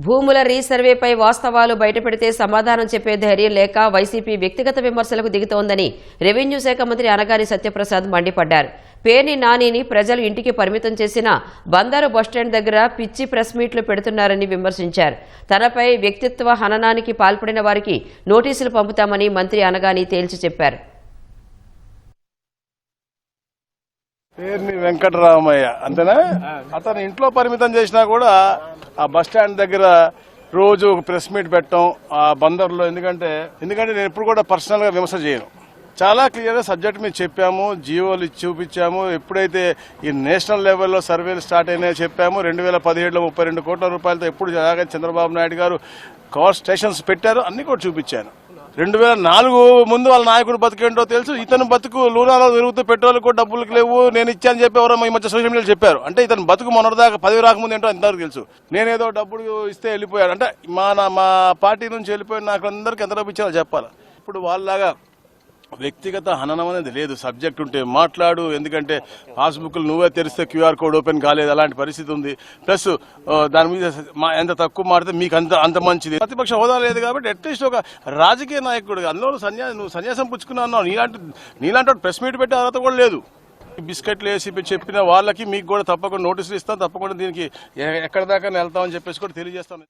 భూముల రీసర్వేపై వాస్తవాలు బయటపెడితే సమాధానం చెప్పే ధైర్యం లేక వైసీపీ వ్యక్తిగత విమర్శలకు దిగుతోందని రెవెన్యూ శాఖ మంత్రి అనగాని సత్యప్రసాద్ మండిపడ్డారు. పేర్ని నానిని ప్రజలు ఇంటికి పరిమితం చేసిన బందరు బస్టాండ్ దగ్గర పిచ్చి ప్రెస్ మీట్లు పెడుతున్నారని విమర్శించారు. తనపై వ్యక్తిత్వ హననానికి పాల్పడిన వారికి నోటీసులు పంపుతామని మంత్రి అనగాని తేల్చి చెప్పారు. పేర్ని వెంకటరామయ్య అంతేనా? అతను ఇంట్లో పరిమితం చేసినా కూడా ఆ బస్ స్టాండ్ దగ్గర రోజు ఒక ప్రెస్ మీట్ పెట్టడం ఆ బందర్లో. ఎందుకంటే నేను ఎప్పుడు కూడా పర్సనల్ గా విమర్శ చేయను. చాలా క్లియర్ గా సబ్జెక్ట్ మీద చెప్పాము, జీవోలు చూపించాము. ఎప్పుడైతే ఈ నేషనల్ లెవెల్లో సర్వేలు స్టార్ట్ అయినాయో చెప్పాము. 2017లో 32 కోట్ల రూపాయలతో ఎప్పుడు చంద్రబాబు నాయుడు గారు కార్ స్టేషన్స్ పెట్టారు, అన్ని కూడా చూపించాను. 2004 ముందు వాళ్ళ నాయకుడు బతికేంటో తెలుసు. ఇతను బతుకు లూనాలో తిరుగుతూ పెట్రోల్ కూడా డబ్బులకు లేవు, నేను ఇచ్చాను చెప్పి ఎవరో ఈ మధ్య సోషల్ మీడియాలో చెప్పారు. అంటే ఇతను బతుకు మొన్నటిదాకా 10 రాకముందు ఏంటో అంతవరకు తెలుసు. నేనేదో డబ్బులు ఇస్తే వెళ్ళిపోయాడు అంటే మా పార్టీ నుంచి వెళ్ళిపోయిన నాకు అందరికీ ఎంత డబ్బు ఇచ్చారో చెప్పాలి. ఇప్పుడు వాళ్ళలాగా వ్యక్తిగత హననం అనేది లేదు. సబ్జెక్ట్ ఉంటే మాట్లాడు. ఎందుకంటే పాస్బుక్లు నువ్వే తెరిస్తే క్యూఆర్ కోడ్ ఓపెన్ కాలేదు, అలాంటి పరిస్థితి ఉంది. ప్లస్ దాని మీద ఎంత తక్కువ మాడితే మీకు అంత మంచిది. ప్రతిపక్ష హోదా లేదు కాబట్టి అట్లీస్ట్ ఒక రాజకీయ నాయకుడు అందులో నువ్వు సన్యాసం పుచ్చుకున్నావు. నీలాంటి ప్రెస్ మీట్ పెట్టే అర్హత కూడా లేదు. బిస్కెట్లు వేసి చెప్పిన వాళ్ళకి మీకు కూడా తప్పకుండా నోటీసులు ఇస్తాం, తప్పకుండా దీనికి ఎక్కడి దాకా వెళ్తామని చెప్పేసి కూడా తెలియజేస్తాం.